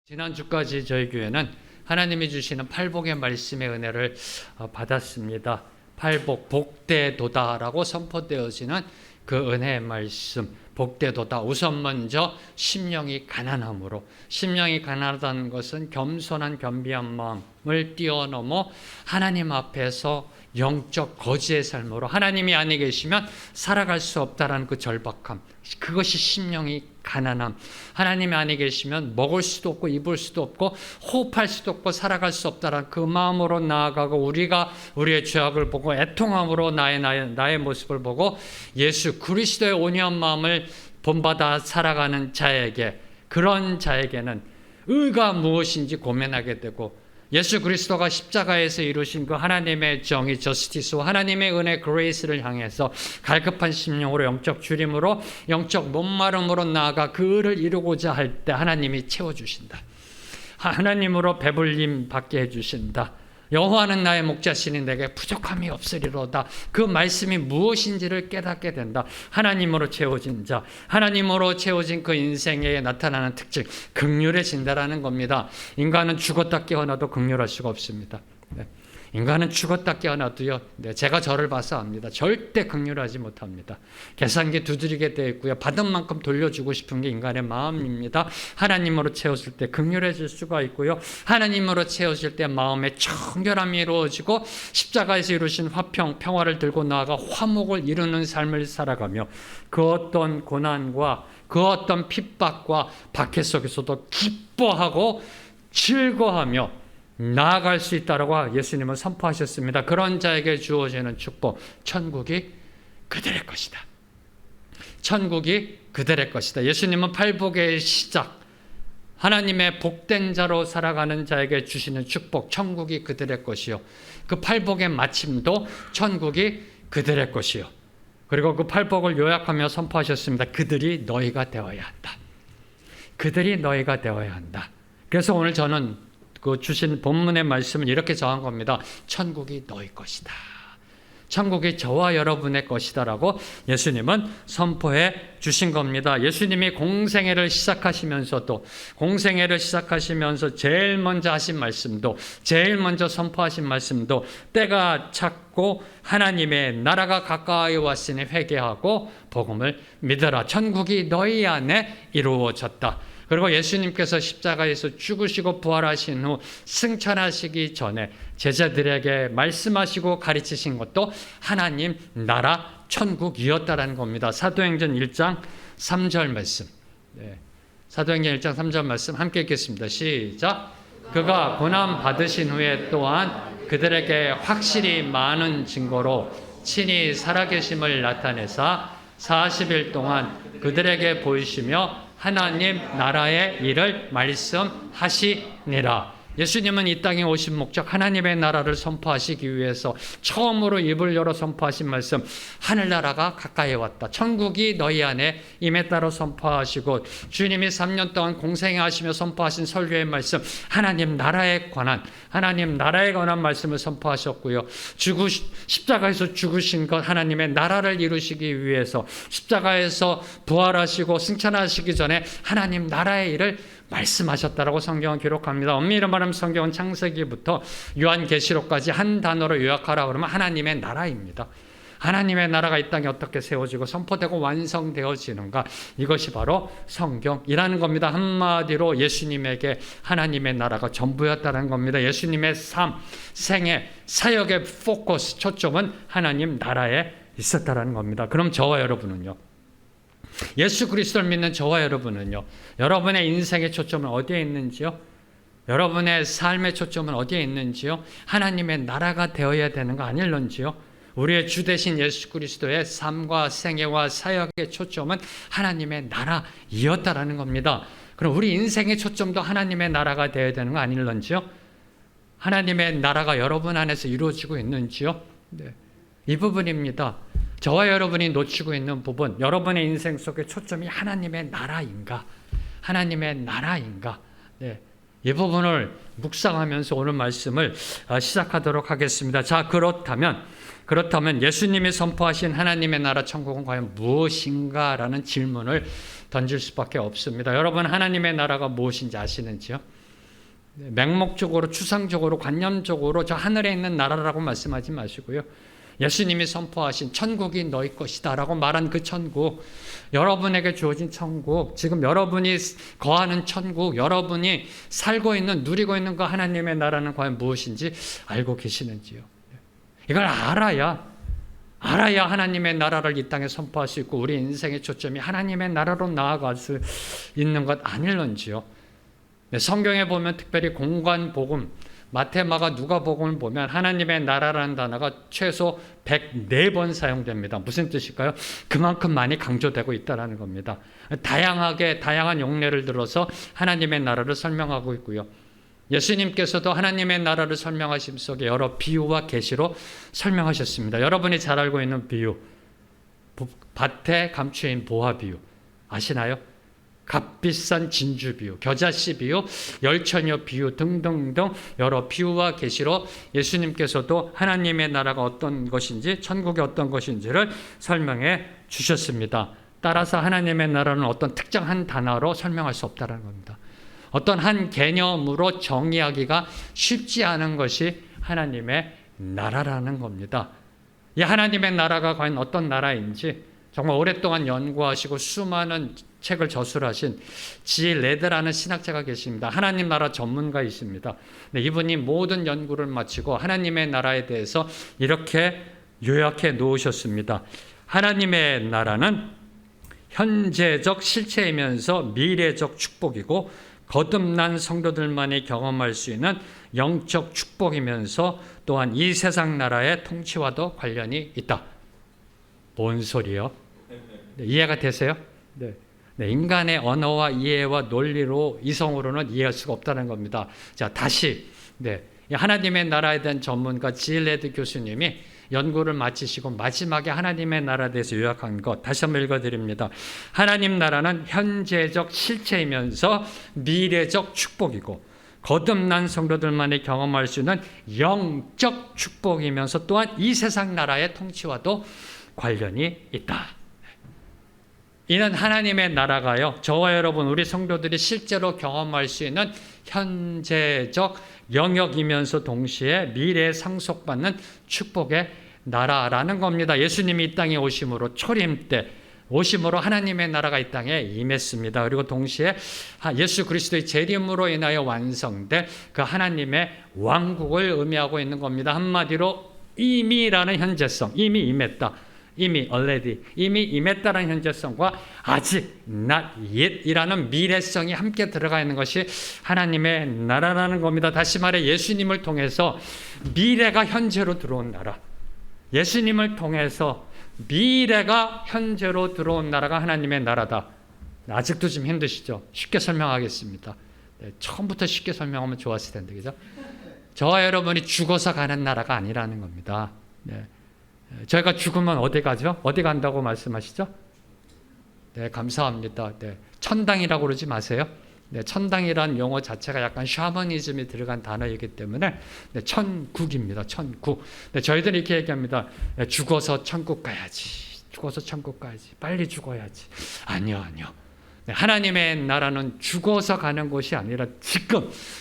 지난주까지 저희 교회는 하나님이 주시는 팔복의 말씀의 은혜를 받았습니다. 팔복, 복되도다라고 선포되어지는 그 은혜의 말씀, 복되도다. 우선 먼저 심령이 가난함으로, 심령이 가난하다는 것은 겸손한 겸비한 마음을 뛰어넘어 하나님 앞에서 영적 거지의 삶으로 하나님이 안에 계시면 살아갈 수 없다라는 그 절박함, 그것이 심령이 가난함. 하나님이 안에 계시면 먹을 수도 없고 입을 수도 없고 호흡할 수도 없고 살아갈 수 없다라는 그 마음으로 나아가고, 우리가 우리의 죄악을 보고 애통함으로 나의 모습을 보고 예수 그리스도의 온유한 마음을 본받아 살아가는 자에게, 그런 자에게는 의가 무엇인지 고민하게 되고, 예수 그리스도가 십자가에서 이루신 그 하나님의 정의, 저스티스와 하나님의 은혜, 그레이스를 향해서 갈급한 심령으로, 영적 주림으로, 영적 목마름으로 나아가 그 의를 이루고자 할 때 하나님이 채워주신다. 하나님으로 배불림 받게 해주신다. 여호와는 나의 목자시니 내게 부족함이 없으리로다. 그 말씀이 무엇인지를 깨닫게 된다. 하나님으로 채워진 자, 하나님으로 채워진 그 인생에 나타나는 특징, 긍휼해진다라는 겁니다. 인간은 죽었다 깨어나도 긍휼할 수가 없습니다. 인간은 죽었다 깨어나도요, 제가 저를 봐서 압니다. 절대 긍휼하지 못합니다. 계산기 두드리게 되어 있고요, 받은 만큼 돌려주고 싶은 게 인간의 마음입니다. 하나님으로 채워질 때 긍휼해질 수가 있고요, 하나님으로 채워질 때 마음의 청결함이 이루어지고 십자가에서 이루신 화평, 평화를 들고 나아가 화목을 이루는 삶을 살아가며 그 어떤 고난과 그 어떤 핍박과 박해 속에서도 기뻐하고 즐거워하며 나아갈 수 있다라고 예수님은 선포하셨습니다. 그런 자에게 주어지는 축복, 천국이 그들의 것이다. 천국이 그들의 것이다. 예수님은 팔복의 시작, 하나님의 복된 자로 살아가는 자에게 주시는 축복, 천국이 그들의 것이요, 그 팔복의 마침도 천국이 그들의 것이요, 그리고 그 팔복을 요약하며 선포하셨습니다. 그들이 너희가 되어야 한다. 그들이 너희가 되어야 한다. 그래서 오늘 저는 그 주신 본문의 말씀을 이렇게 정한 겁니다. 천국이 너희 것이다. 천국이 저와 여러분의 것이다라고 예수님은 선포해 주신 겁니다. 예수님이 공생애를 시작하시면서 제일 먼저 하신 말씀도, 제일 먼저 선포하신 말씀도, 때가 찼고 하나님의 나라가 가까이 왔으니 회개하고 복음을 믿어라. 천국이 너희 안에 이루어졌다. 그리고 예수님께서 십자가에서 죽으시고 부활하신 후 승천하시기 전에 제자들에게 말씀하시고 가르치신 것도 하나님 나라 천국이었다라는 겁니다. 사도행전 1장 3절 말씀. 사도행전 1장 3절 말씀 함께 읽겠습니다. 시작. 그가 고난 받으신 후에 또한 그들에게 확실히 많은 증거로 친히 살아계심을 나타내사 40일 동안 그들에게 보이시며 하나님 나라의 일을 말씀하시니라. 예수님은 이 땅에 오신 목적, 하나님의 나라를 선포하시기 위해서 처음으로 입을 열어 선포하신 말씀, 하늘나라가 가까이 왔다. 천국이 너희 안에 임했다로 선포하시고, 주님이 3년 동안 공생하시며 선포하신 설교의 말씀, 하나님 나라에 관한 말씀을 선포하셨고요. 십자가에서 죽으신 것, 하나님의 나라를 이루시기 위해서 십자가에서 부활하시고 승천하시기 전에 하나님 나라의 일을 말씀하셨다라고 성경은 기록합니다. 엄밀히 말하면 성경은 창세기부터 요한계시록까지 한 단어로 요약하라 그러면 하나님의 나라입니다. 하나님의 나라가 이 땅에 어떻게 세워지고 선포되고 완성되어지는가, 이것이 바로 성경이라는 겁니다. 한마디로 예수님에게 하나님의 나라가 전부였다는 겁니다. 예수님의 삶, 생애, 사역의 포커스, 초점은 하나님 나라에 있었다는 겁니다. 그럼 저와 여러분은요? 예수 그리스도를 믿는 저와 여러분은요, 여러분의 인생의 초점은 어디에 있는지요? 여러분의 삶의 초점은 어디에 있는지요? 하나님의 나라가 되어야 되는 거 아닐런지요? 우리의 주 되신 예수 그리스도의 삶과 생애와 사역의 초점은 하나님의 나라이었다라는 겁니다. 그럼 우리 인생의 초점도 하나님의 나라가 되어야 되는 거 아닐런지요? 하나님의 나라가 여러분 안에서 이루어지고 있는지요? 이 부분입니다. 저와 여러분이 놓치고 있는 부분, 여러분의 인생 속의 초점이 하나님의 나라인가? 하나님의 나라인가? 이 부분을 묵상하면서 오늘 말씀을 시작하도록 하겠습니다. 자, 그렇다면 그렇다면 예수님이 선포하신 하나님의 나라 천국은 과연 무엇인가라는 질문을 던질 수밖에 없습니다. 여러분, 하나님의 나라가 무엇인지 아시는지요? 맹목적으로, 추상적으로, 관념적으로 저 하늘에 있는 나라라고 말씀하지 마시고요. 예수님이 선포하신 천국이 너희 것이다 라고 말한 그 천국, 여러분에게 주어진 천국, 지금 여러분이 거하는 천국, 여러분이 살고 있는, 누리고 있는 그 하나님의 나라는 과연 무엇인지 알고 계시는지요? 이걸 알아야 하나님의 나라를 이 땅에 선포할 수 있고 우리 인생의 초점이 하나님의 나라로 나아갈 수 있는 것 아닐런지요? 성경에 보면 특별히 공관복음, 마태, 마가, 누가복음을 보면 하나님의 나라라는 단어가 최소 104번 사용됩니다. 무슨 뜻일까요? 그만큼 많이 강조되고 있다는 겁니다. 다양한 용례를 들어서 하나님의 나라를 설명하고 있고요. 예수님께서도 하나님의 나라를 설명하심 속에 여러 비유와 계시로 설명하셨습니다. 여러분이 잘 알고 있는 비유, 밭에 감추인 보화 비유 아시나요? 값비싼 진주 비유, 겨자씨 비유, 열처녀 비유 등등등 여러 비유와 계시로 예수님께서도 하나님의 나라가 어떤 것인지, 천국이 어떤 것인지를 설명해 주셨습니다. 따라서 하나님의 나라는 어떤 특정한 단어로 설명할 수 없다는 겁니다. 어떤 한 개념으로 정의하기가 쉽지 않은 것이 하나님의 나라라는 겁니다. 이 하나님의 나라가 과연 어떤 나라인지 정말 오랫동안 연구하시고 수많은 책을 저술하신 지 레드라는 신학자가 계십니다. 하나님 나라 전문가이십니다. 이분이 모든 연구를 마치고 하나님의 나라에 대해서 이렇게 요약해 놓으셨습니다. 하나님의 나라는 현재적 실체이면서 미래적 축복이고 거듭난 성도들만이 경험할 수 있는 영적 축복이면서 또한 이 세상 나라의 통치와도 관련이 있다. 뭔 소리요? 네, 이해가 되세요? 네. 인간의 언어와 이해와 논리로 이성으로는 이해할 수가 없다는 겁니다. 자, 다시 하나님의 나라에 대한 전문가 지레드 교수님이 연구를 마치시고 마지막에 하나님의 나라에 대해서 요약한 것 다시 한번 읽어드립니다. 하나님 나라는 현재적 실체이면서 미래적 축복이고 거듭난 성도들만이 경험할 수 있는 영적 축복이면서 또한 이 세상 나라의 통치와도 관련이 있다. 이는 하나님의 나라가요, 저와 여러분 우리 성도들이 실제로 경험할 수 있는 현재적 영역이면서 동시에 미래에 상속받는 축복의 나라라는 겁니다. 예수님이 이 땅에 오심으로 초림 때 오심으로 하나님의 나라가 이 땅에 임했습니다. 그리고 동시에 예수 그리스도의 재림으로 인하여 완성된 그 하나님의 왕국을 의미하고 있는 겁니다. 한마디로 이미라는 현재성, 이미 임했다. 이미 already, 이미 임했다는 현재성과 아직 not yet 이라는 미래성이 함께 들어가 있는 것이 하나님의 나라라는 겁니다. 다시 말해 예수님을 통해서 미래가 현재로 들어온 나라, 예수님을 통해서 미래가 현재로 들어온 나라가 하나님의 나라다. 아직도 좀 힘드시죠? 쉽게 설명하겠습니다. 처음부터 쉽게 설명하면 좋았을 텐데, 그죠? 저와 여러분이 죽어서 가는 나라가 아니라는 겁니다. 저희가 죽으면 어디 가죠? 어디 간다고 말씀하시죠? 네, 감사합니다. 네, 천당이라고 그러지 마세요. 네, 천당이란 용어 자체가 약간 샤머니즘이 들어간 단어이기 때문에 천국입니다. 천국. 네, 저희들이 이렇게 얘기합니다. 네, 죽어서 천국 가야지. 죽어서 천국 가야지. 빨리 죽어야지. 아니요. 네, 하나님의 나라는 죽어서 가는 곳이 아니라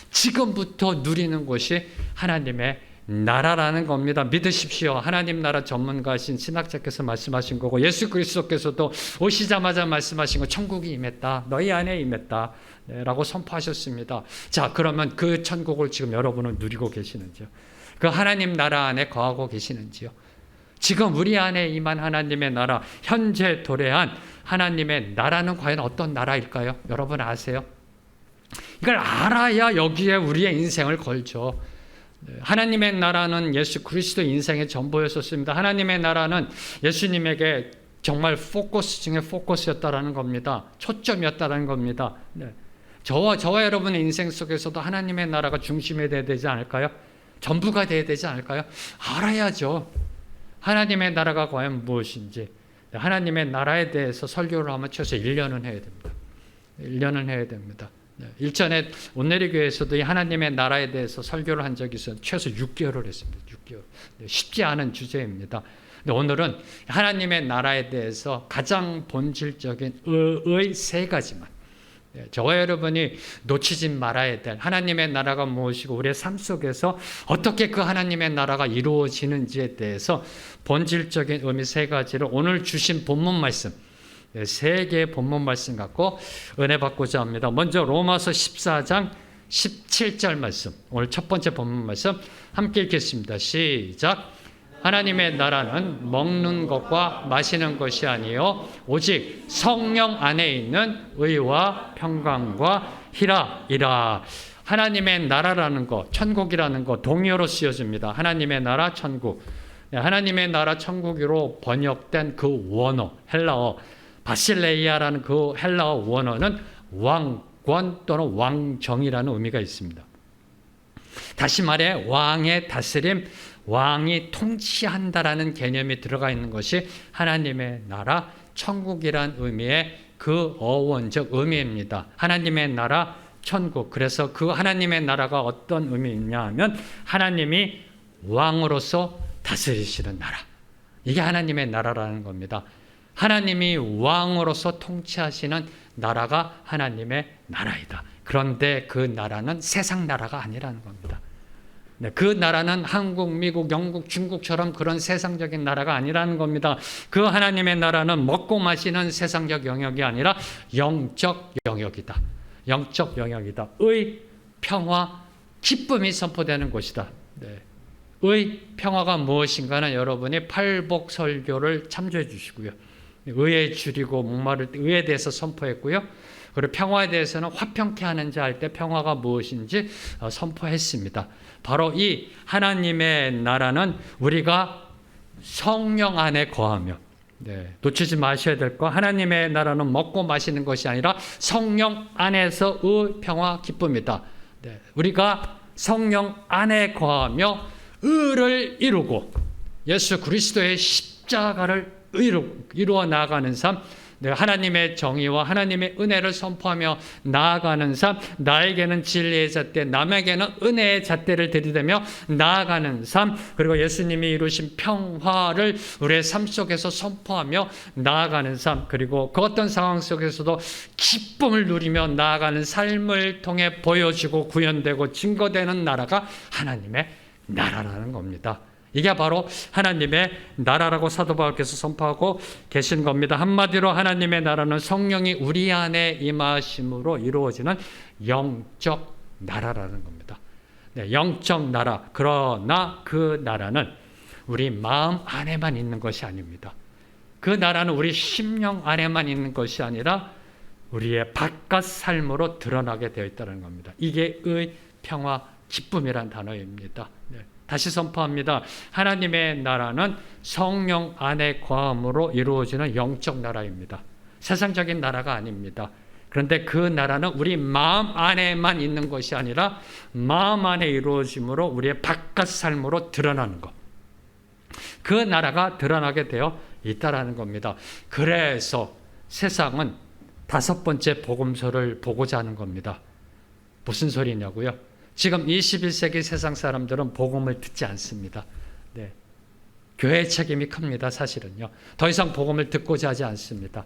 지금부터 누리는 곳이 하나님의 나라라는 겁니다. 믿으십시오. 하나님 나라 전문가신 신학자께서 말씀하신 거고 예수 그리스도께서도 오시자마자 말씀하신 거 천국이 임했다. 너희 안에 임했다. 라고 선포하셨습니다. 자, 그러면 그 천국을 지금 여러분은 누리고 계시는지요? 그 하나님 나라 안에 거하고 계시는지요? 지금 우리 안에 임한 하나님의 나라, 현재 도래한 하나님의 나라는 과연 어떤 나라일까요? 여러분 아세요? 이걸 알아야 여기에 우리의 인생을 걸죠. 하나님의 나라는 예수 그리스도 인생의 전부였었습니다. 하나님의 나라는 예수님에게 정말 포커스 중에 포커스였다라는 겁니다. 초점이었다라는 겁니다. 저와 여러분의 인생 속에서도 하나님의 나라가 중심이 되어야 되지 않을까요? 전부가 되어야 되지 않을까요? 알아야죠. 하나님의 나라가 과연 무엇인지. 하나님의 나라에 대해서 설교를 하면 최소 1년은 해야 됩니다. 1년은 해야 됩니다. 일전에 온누리교회에서도 이 하나님의 나라에 대해서 설교를 한 적이 있어요. 최소 6개월을 했습니다. 6개월. 쉽지 않은 주제입니다. 근데 오늘은 하나님의 나라에 대해서 가장 본질적인 의의 세 가지만, 저와 여러분이 놓치지 말아야 될 하나님의 나라가 무엇이고 우리의 삶 속에서 어떻게 그 하나님의 나라가 이루어지는지에 대해서 본질적인 의미 세 가지를 오늘 주신 본문 말씀, 세 개의 본문 말씀 갖고 은혜 받고자 합니다. 먼저 로마서 14장 17절 말씀, 오늘 첫 번째 본문 말씀 함께 읽겠습니다. 시작. 하나님의 나라는 먹는 것과 마시는 것이 아니요 오직 성령 안에 있는 의와 평강과 희락이라. 하나님의 나라라는 것, 천국이라는 것 동의어로 쓰여집니다. 하나님의 나라, 천국. 하나님의 나라, 천국으로 번역된 그 원어, 헬라어 바실레이아라는 그 헬라어 원어는 왕권 또는 왕정이라는 의미가 있습니다. 다시 말해 왕의 다스림, 왕이 통치한다라는 개념이 들어가 있는 것이 하나님의 나라, 천국이란 의미의 그 어원적 의미입니다. 하나님의 나라, 천국. 그래서 그 하나님의 나라가 어떤 의미이냐 하면 하나님이 왕으로서 다스리시는 나라. 이게 하나님의 나라라는 겁니다. 하나님이 왕으로서 통치하시는 나라가 하나님의 나라이다. 그런데 그 나라는 세상 나라가 아니라는 겁니다. 그 나라는 한국, 미국, 영국, 중국처럼 그런 세상적인 나라가 아니라는 겁니다. 그 하나님의 나라는 먹고 마시는 세상적 영역이 아니라 영적 영역이다. 영적 영역이다. 의, 평화, 기쁨이 선포되는 곳이다. 의, 평화가 무엇인가는 여러분이 팔복 설교를 참조해 주시고요. 의에 줄이고 목마를 때 의에 대해서 선포했고요. 그리고 평화에 대해서는 화평케 하는 자 할 때 평화가 무엇인지 선포했습니다. 바로 이 하나님의 나라는 우리가 성령 안에 거하며, 놓치지 마셔야 될 거, 하나님의 나라는 먹고 마시는 것이 아니라 성령 안에서 의, 평화, 기쁨이다. 우리가 성령 안에 거하며 의를 이루고 예수 그리스도의 십자가를 이루어 나아가는 삶, 하나님의 정의와 하나님의 은혜를 선포하며 나아가는 삶, 나에게는 진리의 잣대, 남에게는 은혜의 잣대를 들이대며 나아가는 삶, 그리고 예수님이 이루신 평화를 우리의 삶 속에서 선포하며 나아가는 삶, 그리고 그 어떤 상황 속에서도 기쁨을 누리며 나아가는 삶을 통해 보여지고 구현되고 증거되는 나라가 하나님의 나라라는 겁니다. 이게 바로 하나님의 나라라고 사도 바울께서 선포하고 계신 겁니다. 한마디로 하나님의 나라는 성령이 우리 안에 임하심으로 이루어지는 영적 나라라는 겁니다. 영적 나라. 그러나 그 나라는 우리 마음 안에만 있는 것이 아닙니다. 그 나라는 우리 심령 안에만 있는 것이 아니라 우리의 바깥 삶으로 드러나게 되어 있다는 겁니다. 이게 의, 평화, 기쁨이란 단어입니다. 다시 선포합니다. 하나님의 나라는 성령 안에 거함으로 이루어지는 영적 나라입니다. 세상적인 나라가 아닙니다. 그런데 그 나라는 우리 마음 안에만 있는 것이 아니라 마음 안에 이루어짐으로 우리의 바깥 삶으로 드러나는 것. 그 나라가 드러나게 되어 있다라는 겁니다. 그래서 세상은 다섯 번째 복음서를 보고자 하는 겁니다. 무슨 소리냐고요? 지금 21세기 세상 사람들은 복음을 듣지 않습니다. 교회의 책임이 큽니다. 사실은요. 더 이상 복음을 듣고자 하지 않습니다.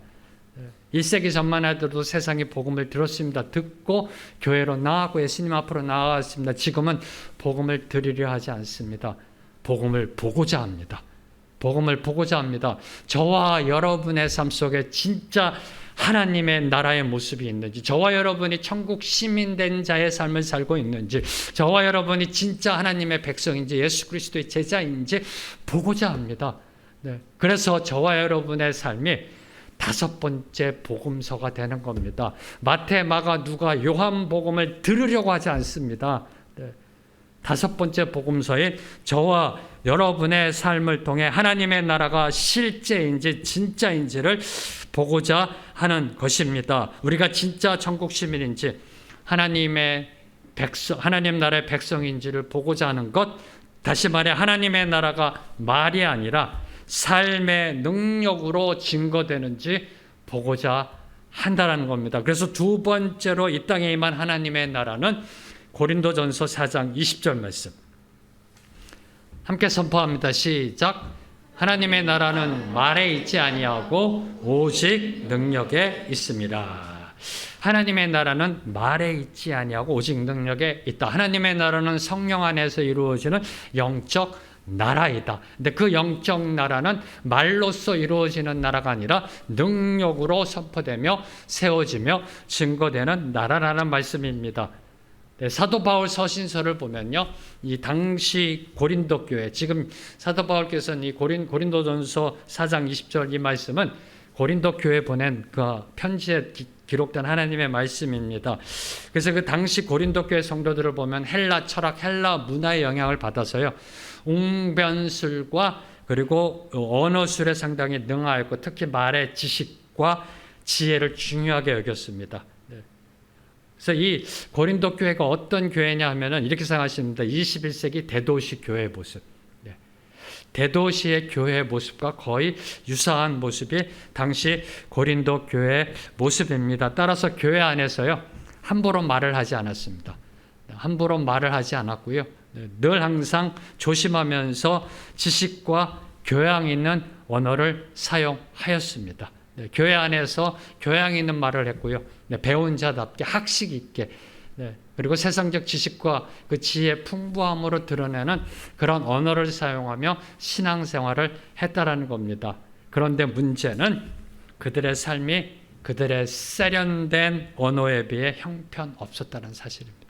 1세기 전만 하더라도 세상이 복음을 들었습니다. 듣고 교회로 나아가고 예수님 앞으로 나아갔습니다. 지금은 복음을 들으려 하지 않습니다. 복음을 보고자 합니다. 복음을 보고자 합니다. 저와 여러분의 삶 속에 진짜 하나님의 나라의 모습이 있는지, 저와 여러분이 천국 시민된 자의 삶을 살고 있는지, 저와 여러분이 진짜 하나님의 백성인지 예수 그리스도의 제자인지 보고자 합니다. 그래서 저와 여러분의 삶이 다섯 번째 복음서가 되는 겁니다. 마태, 마가, 누가, 요한 복음을 들으려고 하지 않습니다. 다섯 번째 복음서인 저와 여러분의 삶을 통해 하나님의 나라가 실제인지 진짜인지를 보고자 하는 것입니다. 우리가 진짜 천국 시민인지 하나님 나라의 백성인지를 보고자 하는 것, 다시 말해 하나님의 나라가 말이 아니라 삶의 능력으로 증거되는지 보고자 한다라는 겁니다. 그래서 두 번째로 이 땅에 임한 하나님의 나라는 고린도전서 4장 20절 말씀. 함께 선포합니다. 시작. 하나님의 나라는 말에 있지 아니하고 오직 능력에 있습니다. 하나님의 나라는 말에 있지 아니하고 오직 능력에 있다. 하나님의 나라는 성령 안에서 이루어지는 영적 나라이다. 근데 그 영적 나라는 말로써 이루어지는 나라가 아니라 능력으로 선포되며 세워지며 증거되는 나라라는 말씀입니다. 네, 사도 바울 서신서를 보면요, 이 당시 고린도 교회, 지금 사도 바울께서는 이 고린도전서 4장 20절 이 말씀은 고린도 교회 보낸 그 편지에 기록된 하나님의 말씀입니다. 그래서 그 당시 고린도 교회 성도들을 보면 헬라 철학, 헬라 문화의 영향을 받아서요, 웅변술과 그리고 언어술에 상당히 능하였고 특히 말의 지식과 지혜를 중요하게 여겼습니다. 그래서 이 고린도 교회가 어떤 교회냐 하면은 이렇게 생각하십니다. 21세기 대도시 교회의 모습. 대도시의 교회의 모습과 거의 유사한 모습이 당시 고린도 교회의 모습입니다. 따라서 교회 안에서요, 함부로 말을 하지 않았습니다. 함부로 말을 하지 않았고요. 늘 항상 조심하면서 지식과 교양 있는 언어를 사용하였습니다. 교회 안에서 교양 있는 말을 했고요. 배운 자답게 학식 있게, 그리고 세상적 지식과 그 지혜의 풍부함으로 드러내는 그런 언어를 사용하며 신앙생활을 했다라는 겁니다. 그런데 문제는 그들의 삶이 그들의 세련된 언어에 비해 형편없었다는 사실입니다.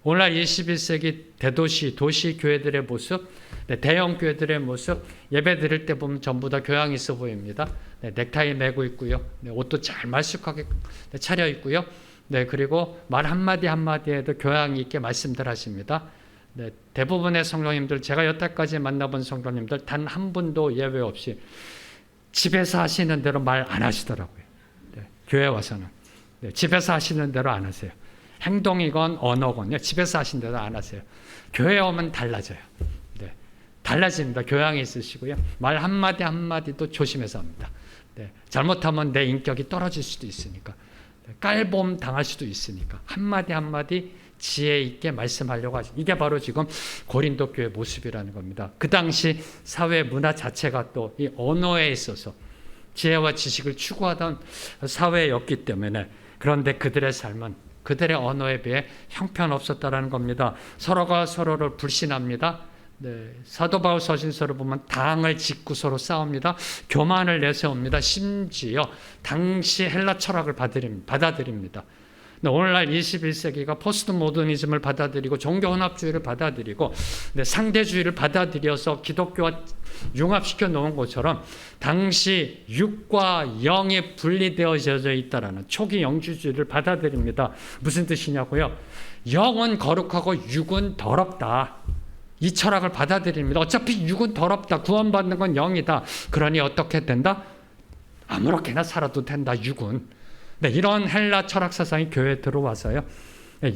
오늘날 21세기 대도시, 도시 교회들의 모습, 대형 교회들의 모습, 예배 드릴 때 보면 전부 다 교양 있어 보입니다. 넥타이 매고 있고요. 옷도 잘 말쑥하게 차려 있고요. 그리고 말 한마디 한마디에도 교양 있게 말씀들 하십니다. 대부분의 성도님들, 제가 여태까지 만나본 성도님들 단 한 분도 예외 없이 집에서 하시는 대로 말 안 하시더라고요. 교회 와서는. 집에서 하시는 대로 안 하세요. 행동이건 언어건요, 집에서 하신 대로 안 하세요. 교회 오면 달라져요. 달라집니다. 교양이 있으시고요. 말 한마디 한마디도 조심해서 합니다. 잘못하면 내 인격이 떨어질 수도 있으니까. 깔봄 당할 수도 있으니까. 한마디 한마디 지혜 있게 말씀하려고 하죠. 이게 바로 지금 고린도 교회 모습이라는 겁니다. 그 당시 사회 문화 자체가 또 이 언어에 있어서 지혜와 지식을 추구하던 사회였기 때문에, 그런데 그들의 삶은 그들의 언어에 비해 형편없었다라는 겁니다. 서로가 서로를 불신합니다. 사도 바울 서신서를 보면 당을 짓고 서로 싸웁니다. 교만을 내세웁니다. 심지어 당시 헬라 철학을 받아들입니다. 오늘날 21세기가 포스트 모더니즘을 받아들이고 종교 혼합주의를 받아들이고 상대주의를 받아들여서 기독교와 융합시켜 놓은 것처럼 당시 육과 영이 분리되어져 있다라는 초기 영주주의를 받아들입니다. 무슨 뜻이냐고요? 영은 거룩하고 육은 더럽다. 이 철학을 받아들입니다. 어차피 육은 더럽다. 구원받는 건 영이다. 그러니 어떻게 된다? 아무렇게나 살아도 된다. 육은. 이런 헬라 철학 사상이 교회에 들어와서요,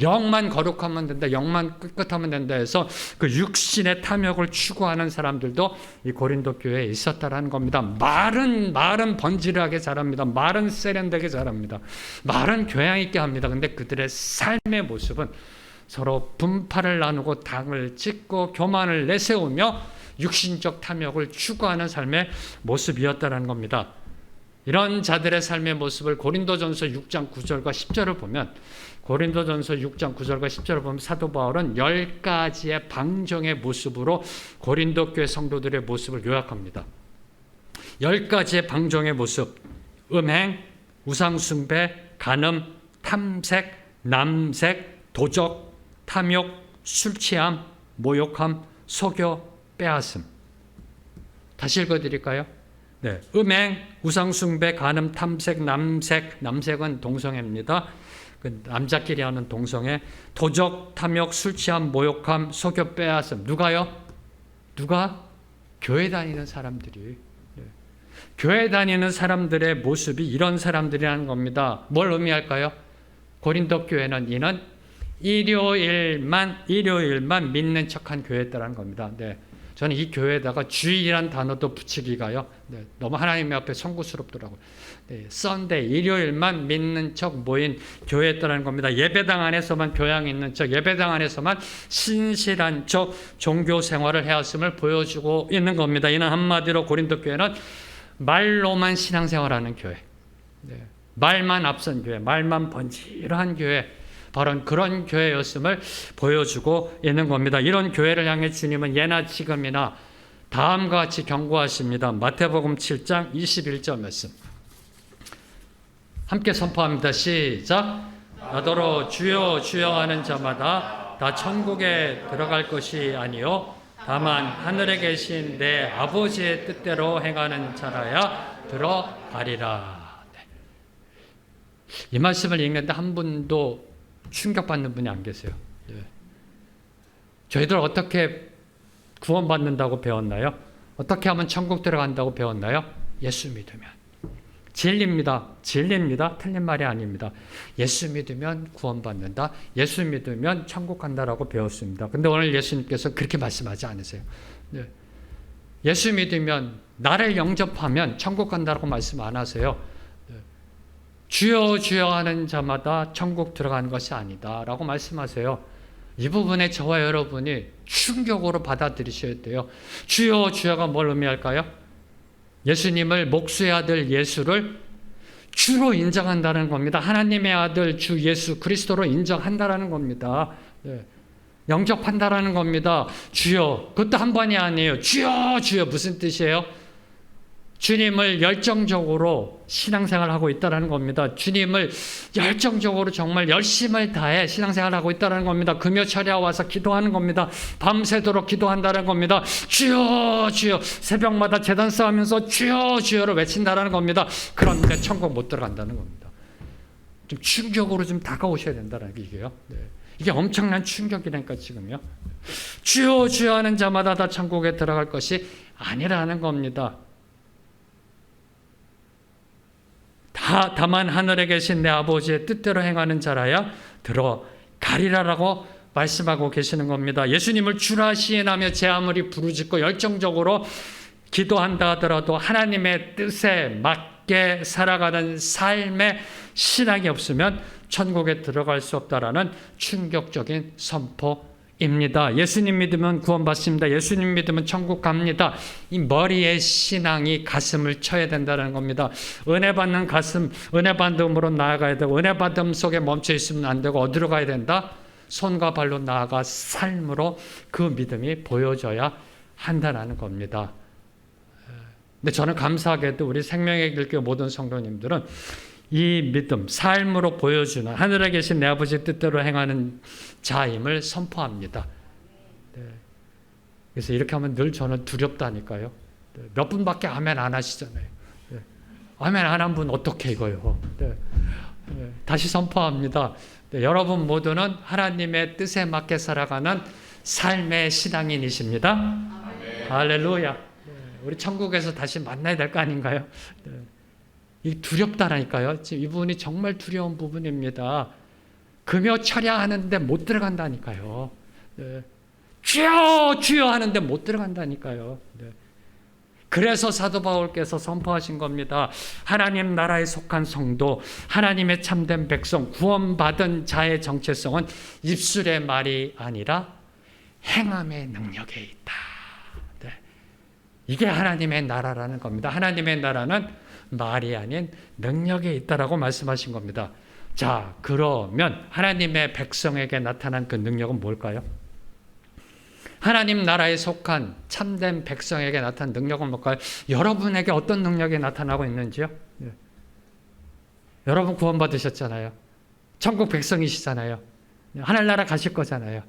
영만 거룩하면 된다, 영만 깨끗하면 된다 해서 그 육신의 탐욕을 추구하는 사람들도 이 고린도 교회에 있었다라는 겁니다. 말은 번지르하게 잘합니다. 말은 세련되게 잘합니다. 말은 교양 있게 합니다. 근데 그들의 삶의 모습은 서로 분파를 나누고 당을 짓고 교만을 내세우며 육신적 탐욕을 추구하는 삶의 모습이었다는 겁니다. 이런 자들의 삶의 모습을 고린도전서 6장 9절과 10절을 보면, 고린도전서 6장 9절과 10절을 보면 사도 바울은 10가지의 방정의 모습으로 고린도 교회 성도들의 모습을 요약합니다. 10가지의 방정의 모습: 음행, 우상숭배, 간음, 탐색, 남색, 도적, 탐욕, 술취함, 모욕함, 속여, 빼앗음. 다시 읽어드릴까요? 음행, 우상숭배, 간음, 탐색, 남색은 동성애입니다. 그 남자끼리 하는 동성애. 도적, 탐욕, 술취함, 모욕함, 속여, 빼앗음. 누가요? 누가? 교회 다니는 사람들이. 교회 다니는 사람들의 모습이 이런 사람들이라는 겁니다. 뭘 의미할까요? 고린도 교회는 이는 일요일만 믿는 척한 교회였다는 겁니다. 저는 이 교회에다가 주일이란 단어도 붙이기가요. 네, 너무 하나님 앞에 송구스럽더라고요. 네, 썬데이, 일요일만 믿는 척 모인 교회였다는 겁니다. 예배당 안에서만 교양 있는 척, 예배당 안에서만 신실한 척 종교 생활을 해왔음을 보여주고 있는 겁니다. 이는 한마디로 고린도 교회는 말로만 신앙생활하는 교회, 네, 말만 앞선 교회, 말만 번지르한 교회, 바로 그런 교회였음을 보여주고 있는 겁니다. 이런 교회를 향해 주님은 예나 지금이나 다음과 같이 경고하십니다. 마태복음 7장 21절 말씀 함께 선포합니다. 시작. 나더러 주여 주여 하는 자마다 다 천국에 들어갈 것이 아니요 다만 하늘에 계신 내 아버지의 뜻대로 행하는 자라야 들어가리라. 네. 이 말씀을 읽는데 한 분도 충격받는 분이 안 계세요. 네. 저희들 어떻게 구원받는다고 배웠나요? 어떻게 하면 천국 들어간다고 배웠나요? 예수 믿으면. 진리입니다. 진리입니다. 틀린 말이 아닙니다. 예수 믿으면 구원받는다. 예수 믿으면 천국 간다라고 배웠습니다. 근데 오늘 예수님께서 그렇게 말씀하지 않으세요. 네. 예수 믿으면 나를 영접하면 천국 간다라고 말씀 안 하세요. 주여 주여 하는 자마다 천국 들어가는 것이 아니다 라고 말씀하세요. 이 부분에 저와 여러분이 충격으로 받아들이셔야 돼요. 주여 주여가 뭘 의미할까요? 예수님을 목수의 아들 예수를 주로 인정한다는 겁니다. 하나님의 아들 주 예수 그리스도로 인정한다는 겁니다. 네. 영접한다는 겁니다. 주여, 그것도 한 번이 아니에요. 주여 주여 무슨 뜻이에요? 주님을 열정적으로 신앙생활하고 있다는 겁니다. 주님을 열정적으로 정말 열심을 다해 신앙생활하고 있다는 겁니다. 금요철에 와서 기도하는 겁니다. 밤새도록 기도한다는 겁니다. 주여 주여 새벽마다 제단 쌓으면서 주여 주여를 외친다는 겁니다. 그런데 천국 못 들어간다는 겁니다. 좀 충격으로 좀 다가오셔야 된다는 얘기예요. 네. 이게 엄청난 충격이라니까 지금요. 주여 주여 하는 자마다 다 천국에 들어갈 것이 아니라는 겁니다. 다만 하늘에 계신 내 아버지의 뜻대로 행하는 자라야 들어가리라라고 말씀하고 계시는 겁니다. 예수님을 주라 시인하며 제 아무리 부르짖고 열정적으로 기도한다 하더라도 하나님의 뜻에 맞게 살아가는 삶의 신앙이 없으면 천국에 들어갈 수 없다라는 충격적인 선포입니다. 예수님 믿으면 구원받습니다. 예수님 믿으면 천국 갑니다. 이 머리의 신앙이 가슴을 쳐야 된다는 겁니다. 은혜 받는 가슴, 은혜 받음으로 나아가야 되고 은혜 받음 속에 멈춰 있으면 안 되고 어디로 가야 된다? 손과 발로 나아가 삶으로 그 믿음이 보여져야 한다는 겁니다. 근데 저는 감사하게도 우리 생명의 길교회 모든 성도님들은 이 믿음, 삶으로 보여주는 하늘에 계신 내 아버지 뜻대로 행하는 자임을 선포합니다. 네. 그래서 이렇게 하면 늘 저는 두렵다니까요. 네. 몇 분밖에 아멘 안 하시잖아요. 네. 아멘 안 한 분 어떻게 이거요? 네. 네. 다시 선포합니다. 네. 여러분 모두는 하나님의 뜻에 맞게 살아가는 삶의 신앙인이십니다. 아멘. 할렐루야. 네. 우리 천국에서 다시 만나야 될 거 아닌가요? 네. 이 두렵다라니까요. 지금 이 부분이 정말 두려운 부분입니다. 금요 철야하는데 못 들어간다니까요. 네. 주여 주여 하는데 못 들어간다니까요. 네. 그래서 사도 바울께서 선포하신 겁니다. 하나님 나라에 속한 성도, 하나님의 참된 백성, 구원받은 자의 정체성은 입술의 말이 아니라 행함의 능력에 있다. 네. 이게 하나님의 나라라는 겁니다. 하나님의 나라는 말이 아닌 능력에 있다라고 말씀하신 겁니다. 자, 그러면 하나님의 백성에게 나타난 그 능력은 뭘까요? 하나님 나라에 속한 참된 백성에게 나타난 능력은 뭘까요? 여러분에게 어떤 능력이 나타나고 있는지요? 네. 여러분 구원받으셨잖아요. 천국 백성이시잖아요. 하늘나라 가실 거잖아요.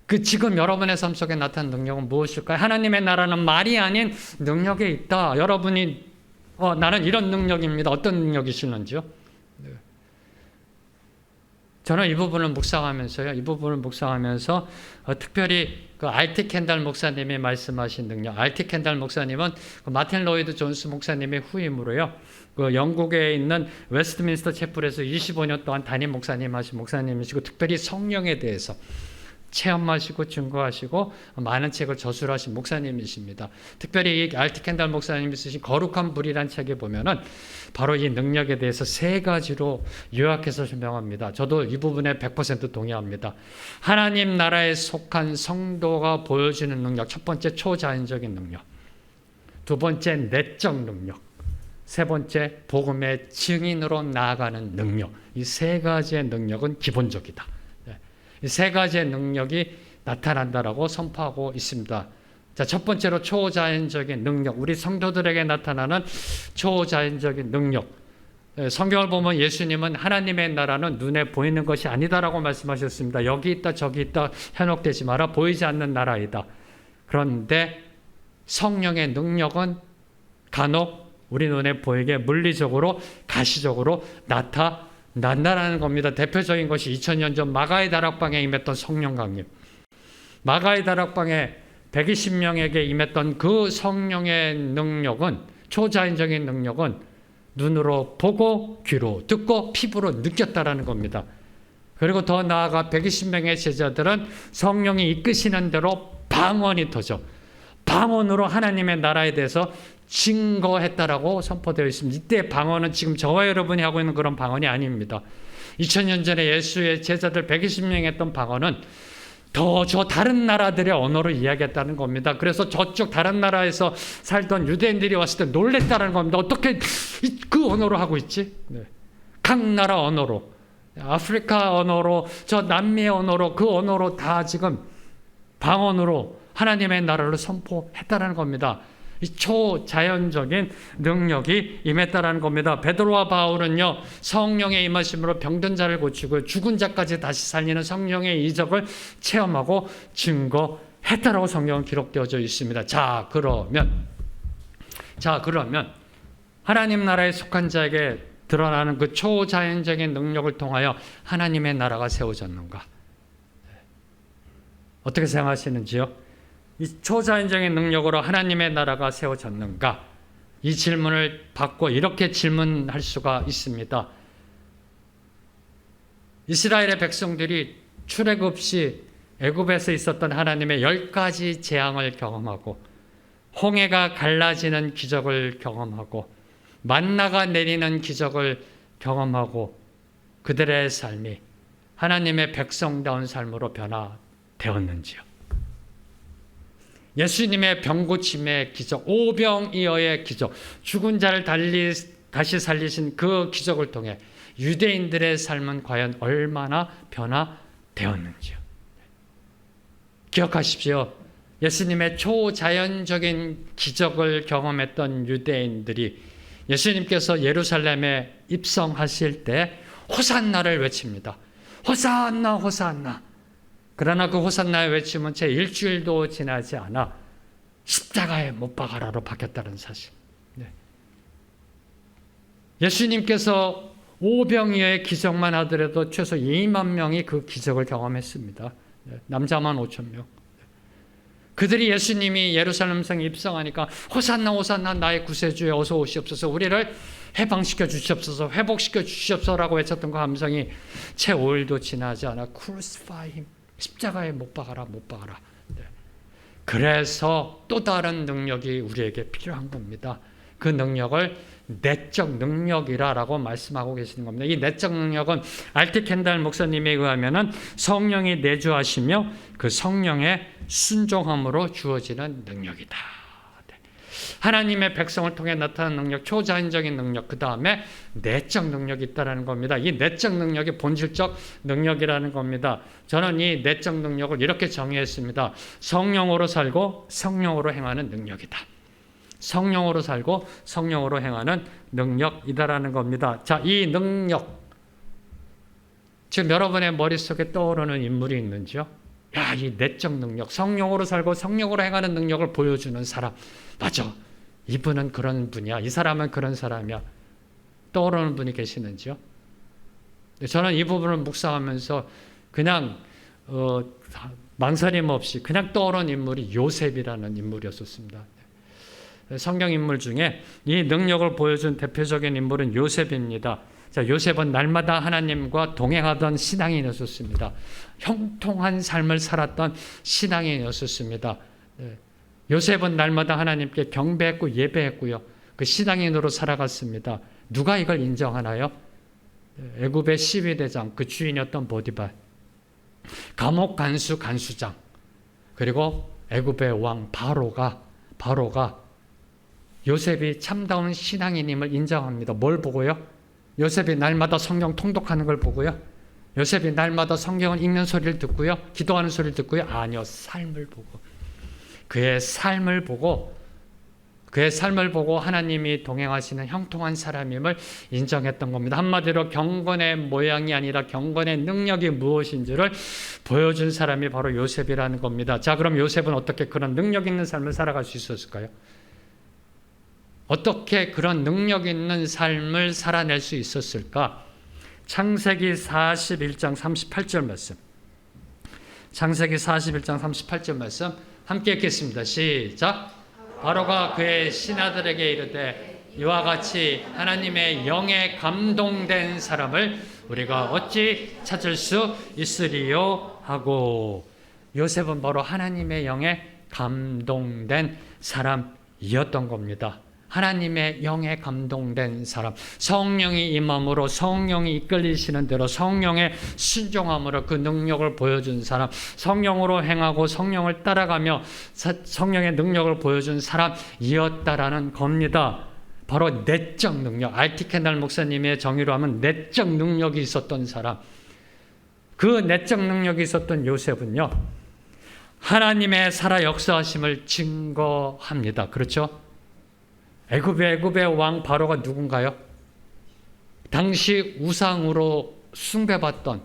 그 지금 여러분의 삶 속에 나타난 능력은 무엇일까요? 하나님의 나라는 말이 아닌 능력에 있다. 여러분이 나는 이런 능력입니다. 어떤 능력이시는지요? 네. 저는 이 부분을 묵상하면서 특별히 그 알티 켄달 목사님이 말씀하신 능력. 알티 켄달 목사님은 그 마틴 로이드 존스 목사님의 후임으로요. 그 영국에 있는 웨스트민스터 채플에서 25년 동안 담임 목사님 하신 목사님이시고 특별히 성령에 대해서 체험하시고 증거하시고 많은 책을 저술하신 목사님이십니다. 특별히 이 알티 켄달 목사님이 쓰신 거룩한 불이라는 책에 보면은 바로 이 능력에 대해서 세 가지로 요약해서 설명합니다. 저도 이 부분에 100% 동의합니다. 하나님 나라에 속한 성도가 보여주는 능력, 첫 번째 초자연적인 능력, 두 번째 내적 능력, 세 번째 복음의 증인으로 나아가는 능력. 이 세 가지의 능력은 기본적이다. 이 세 가지의 능력이 나타난다라고 선포하고 있습니다. 자, 첫 번째로 초자연적인 능력, 우리 성도들에게 나타나는 초자연적인 능력. 성경을 보면 예수님은 하나님의 나라는 눈에 보이는 것이 아니다라고 말씀하셨습니다. 여기 있다 저기 있다 현혹되지 마라, 보이지 않는 나라이다. 그런데 성령의 능력은 간혹 우리 눈에 보이게 물리적으로 가시적으로 나타난다는 겁니다. 대표적인 것이 2000년 전 마가의 다락방에 임했던 성령 강림. 마가의 다락방에 120명에게 임했던 그 성령의 능력은, 초자연적인 능력은 눈으로 보고 귀로 듣고 피부로 느꼈다라는 겁니다. 그리고 더 나아가 120명의 제자들은 성령이 이끄시는 대로 방언이 터져 방언으로 하나님의 나라에 대해서 증거했다라고 선포되어 있습니다. 이때 방언은 지금 저와 여러분이 하고 있는 그런 방언이 아닙니다. 2000년 전에 예수의 제자들 120명이 했던 방언은 저 다른 나라들의 언어로 이야기했다는 겁니다. 그래서 저쪽 다른 나라에서 살던 유대인들이 왔을 때 놀랬다는 겁니다. 어떻게 그 언어로 하고 있지? 네. 각 나라 언어로, 아프리카 언어로, 저 남미의 언어로, 그 언어로 다 지금 방언으로 하나님의 나라를 선포했다는 겁니다. 이 초자연적인 능력이 임했다라는 겁니다. 베드로와 바울은요, 성령의 임하심으로 병든 자를 고치고 죽은 자까지 다시 살리는 성령의 이적을 체험하고 증거했다라고 성경은 기록되어져 있습니다. 자, 그러면 하나님 나라에 속한 자에게 드러나는 그 초자연적인 능력을 통하여 하나님의 나라가 세워졌는가? 어떻게 생각하시는지요? 이 초자연적인 능력으로 하나님의 나라가 세워졌는가? 이 질문을 받고 이렇게 질문할 수가 있습니다. 이스라엘의 백성들이 출애굽 시 애굽에서 있었던 하나님의 10가지 재앙을 경험하고 홍해가 갈라지는 기적을 경험하고 만나가 내리는 기적을 경험하고 그들의 삶이 하나님의 백성다운 삶으로 변화되었는지요? 예수님의 병고침의 기적, 오병이어의 기적, 죽은 자를 다시 살리신 그 기적을 통해 유대인들의 삶은 과연 얼마나 변화되었는지요. 기억하십시오. 예수님의 초자연적인 기적을 경험했던 유대인들이 예수님께서 예루살렘에 입성하실 때 호산나를 외칩니다. 호산나 호산나. 그러나 그 호산나의 외침은 채 일주일도 지나지 않아 십자가에 못 박아라로 바뀌었다는 사실. 네. 예수님께서 오병이어의 기적만 하더라도 최소 2만 명이 그 기적을 경험했습니다. 네. 남자만 5천 명. 그들이 예수님이 예루살렘 성에 입성하니까 호산나 호산나 나의 구세주에 어서 오시옵소서, 우리를 해방시켜 주시옵소서, 회복시켜 주시옵소서라고 외쳤던 그 함성이 채 5일도 지나지 않아 crucify him, 십자가에 못 박아라 못 박아라. 네. 그래서 또 다른 능력이 우리에게 필요한 겁니다. 그 능력을 내적 능력이라고 말씀하고 계시는 겁니다. 이 내적 능력은 알티 켄달 목사님에 의하면은 성령이 내주하시며 그 성령의 순종함으로 주어지는 능력이다. 하나님의 백성을 통해 나타나는 능력, 초자연적인 능력, 그 다음에 내적 능력이 있다는 겁니다. 이 내적 능력이 본질적 능력이라는 겁니다. 저는 이 내적 능력을 이렇게 정의했습니다. 성령으로 살고 성령으로 행하는 능력이다. 성령으로 살고 성령으로 행하는 능력이다라는 겁니다. 자, 이 능력, 지금 여러분의 머릿속에 떠오르는 인물이 있는지요? 야, 이 내적 능력, 성령으로 살고 성령으로 행하는 능력을 보여주는 사람, 맞아, 이분은 그런 분이야, 이 사람은 그런 사람이야, 떠오르는 분이 계시는지요? 저는 이 부분을 묵상하면서 그냥 망설임 없이 그냥 떠오른 인물이 요셉이라는 인물이었습니다. 성경 인물 중에 이 능력을 보여준 대표적인 인물은 요셉입니다. 자, 요셉은 날마다 하나님과 동행하던 신앙인이었습니다. 형통한 삶을 살았던 신앙인이었습니다. 요셉은 날마다 하나님께 경배했고 예배했고요. 그 신앙인으로 살아갔습니다. 누가 이걸 인정하나요? 애굽의 12대장, 그 주인이었던 보디발, 감옥 간수 간수장, 그리고 애굽의 왕 바로가 요셉이 참다운 신앙인임을 인정합니다. 뭘 보고요? 요셉이 날마다 성경 통독하는 걸 보고요? 요셉이 날마다 성경을 읽는 소리를 듣고요? 기도하는 소리를 듣고요? 아니요. 삶을 보고, 그의 삶을 보고 하나님이 동행하시는 형통한 사람임을 인정했던 겁니다. 한마디로 경건의 모양이 아니라 경건의 능력이 무엇인지를 보여준 사람이 바로 요셉이라는 겁니다. 자, 그럼 요셉은 어떻게 그런 능력 있는 삶을 살아갈 수 있었을까요? 어떻게 그런 능력 있는 삶을 살아낼 수 있었을까? 창세기 41장 38절 말씀. 창세기 41장 38절 말씀 함께 읽겠습니다. 시작. 바로가 그의 신하들에게 이르되 이와 같이 하나님의 영에 감동된 사람을 우리가 어찌 찾을 수 있으리요 하고, 요셉은 바로 하나님의 영에 감동된 사람이었던 겁니다. 하나님의 영에 감동된 사람, 성령이 임함으로 성령이 이끌리시는 대로 성령의 순종함으로 그 능력을 보여준 사람, 성령으로 행하고 성령을 따라가며 성령의 능력을 보여준 사람이었다라는 겁니다. 바로 내적 능력, R.T. 켄달 목사님의 정의로 하면 내적 능력이 있었던 사람, 그 내적 능력이 있었던 요셉은요, 하나님의 살아 역사하심을 증거합니다. 그렇죠? 애굽의 왕 바로가 누군가요? 당시 우상으로 숭배받던,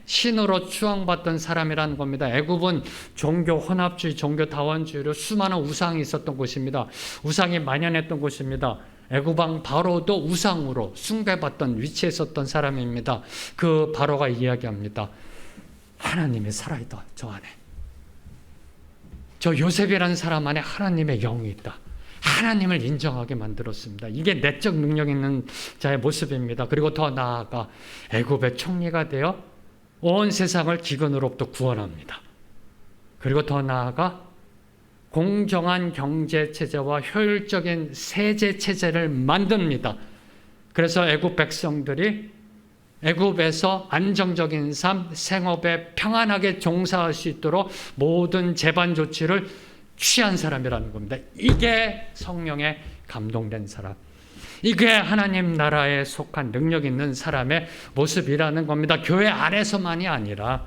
신으로 추앙받던 사람이라는 겁니다. 애굽은 종교 혼합주의, 종교 다원주의로 수많은 우상이 있었던 곳입니다. 우상이 만연했던 곳입니다. 애굽 왕 바로도 우상으로 숭배받던 위치에 있었던 사람입니다. 그 바로가 이야기합니다. 하나님이 살아있다, 저 안에. 저 요셉이라는 사람 안에 하나님의 영이 있다. 하나님을 인정하게 만들었습니다. 이게 내적 능력 있는 자의 모습입니다. 그리고 더 나아가 애굽의 총리가 되어 온 세상을 기근으로부터 구원합니다. 그리고 더 나아가 공정한 경제체제와 효율적인 세제체제를 만듭니다. 그래서 애굽 백성들이 애굽에서 안정적인 삶, 생업에 평안하게 종사할 수 있도록 모든 재반 조치를 취한 사람이라는 겁니다. 이게 성령에 감동된 사람, 이게 하나님 나라에 속한 능력 있는 사람의 모습이라는 겁니다. 교회 안에서만이 아니라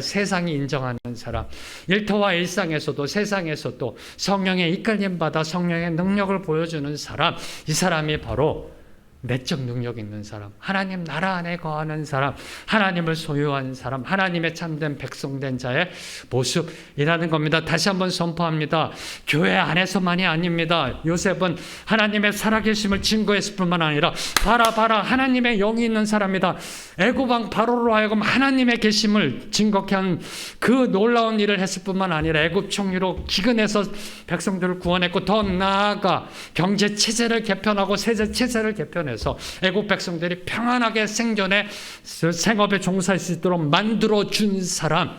세상이 인정하는 사람, 일터와 일상에서도 세상에서도 성령의 이끌림 받아 성령의 능력을 보여주는 사람, 이 사람이 바로 내적 능력 있는 사람, 하나님 나라 안에 거하는 사람, 하나님을 소유한 사람, 하나님의 참된 백성된 자의 모습이라는 겁니다. 다시 한번 선포합니다. 교회 안에서만이 아닙니다. 요셉은 하나님의 살아계심을 증거했을 뿐만 아니라 봐라 하나님의 영이 있는 사람이다. 애굽 왕 바로로 하여금 하나님의 계심을 증거케 한 그 놀라운 일을 했을 뿐만 아니라 애굽 총리로 기근해서 백성들을 구원했고, 더 나아가 경제 체제를 개편하고 세제 체제를 개편해서 애굽 백성들이 평안하게 생존에 생업에 종사할 수 있도록 만들어 준 사람,